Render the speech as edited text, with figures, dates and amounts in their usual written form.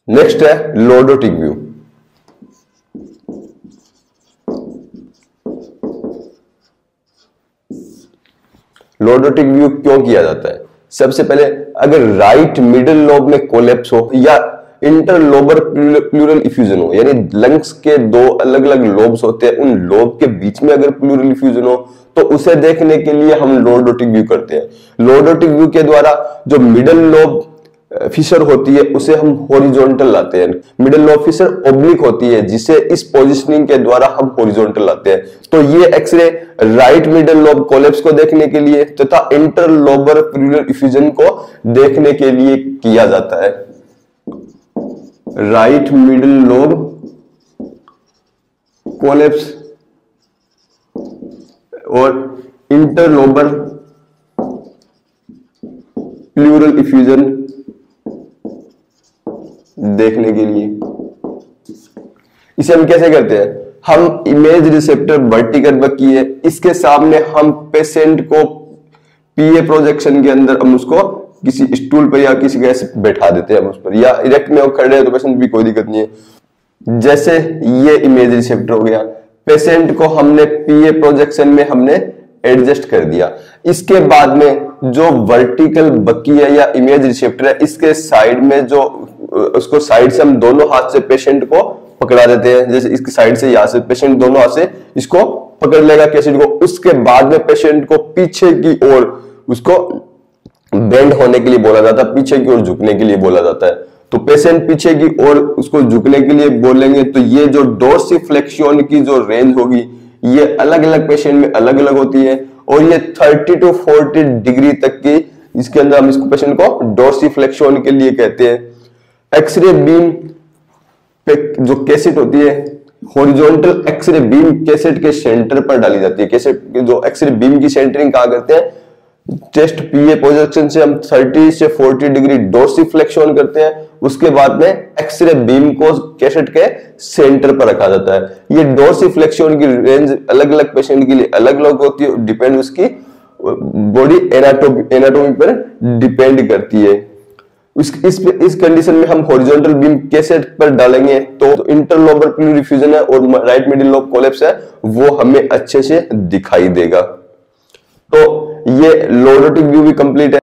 Next है lordotic view. Lordotic view क्यों किया जाता है? सबसे पहले अगर राइट मिडिल लोब में कोलैप्स हो या इंटरलोबर प्लूरल इफ्यूजन हो, यानी लंग्स के दो अलग अलग लोब्स होते हैं, उन लोब के बीच में अगर प्लूरल इफ्यूजन हो तो उसे देखने के लिए हम लॉर्डोटिक व्यू करते हैं। लॉर्डोटिक व्यू के द्वारा जो मिडिल लोब फिशर होती है उसे हम हॉरिजॉन्टल लाते हैं, मिडिल लोब फिशर ओब्लिक होती है जिसे इस पोजीशनिंग के द्वारा हम हॉरिजॉन्टल लाते हैं। तो ये X ray right middle lobe collapse को देखने के लिए तथा इंटरलोबर प्लूरल इफ्यूजन को देखने के लिए किया जाता है। राइट मिडिल लोब कोलैप्स और इंटरलोबर प्लूरल इफ्यूजन देखने के लिए। इसे हम कैसे करते हैं? हम इमेज रिसेप्टर वर्टिकल रखी है, इसके सामने हम पेशेंट को पीए प्रोजेक्शन के अंदर हम उसको किसी स्टूल पर या किसी कैसे बैठा देते हैं हम उस पर, या इरेक्ट में वो खड़े हैं तो पेशेंट भी कोई दिक्कत नहीं है। जैसे ये इमेज रिसेप्टर हो गया, पेशेंट को हमने पीए प्रोजेक्शन में हमने एडजस्ट कर दिया। इसके बाद में जो वर्टिकल बकी है या इमेज रिसेप्टर है, इसके साइड में जो उसको साइड से हम दोनों हाथ से पेशेंट को पकड़ा देते हैं। जैसे इसकी साइड से यहां से पेशेंट दोनों हाथ से इसको पकड़ लेगा पेशेंट को। उसके बाद में पेशेंट को पीछे की ओर उसको बेंड होने के लिए बोला जाता है, पीछे की ओर झुकने के लिए बोला जाता है। तो पेशेंट पीछे की ओर उसको झुकने के लिए बोलेंगे तो ये जो डोर्सिफ्लेक्शन की जो रेंज होगी ये अलग अलग पेशेंट में अलग अलग होती है, और ये 30 to 40 डिग्री तक की इसके अंदर हम इसको पेशेंट को डोर्सिफ्लेक्शन के लिए कहते हैं। एक्सरे बीम पे जो कैसेट होती है, हॉरिजॉन्टल एक्सरे बीम कैसेट के सेंटर पर डाली जाती है। कैसेट जो एक्सरे बीम की सेंटरिंग कहां करते हैं? चेस्ट पीए पोजीशन से हम 30 से 40 डिग्री डोर्सिफ्लेक्शन करते हैं, उसके बाद में एक्सरे बीम को कैसेट के सेंटर पर रखा जाता है। ये डोर्सिफ्लेक्शन की रेंज अलग अलग पेशेंट के लिए अलग अलग होती है, डिपेंड उसकी बॉडी एनाटॉमी पर डिपेंड करती है। इस कंडीशन में हम हॉरिजॉन्टल बीम कैसेट पर डालेंगे तो इंटरलोबर प्लूरल इफ्यूजन है और राइट मिडिल लोब कोलैप्स है वो हमें अच्छे से दिखाई देगा। तो ये लॉर्डोटिक व्यू भी कंप्लीट है।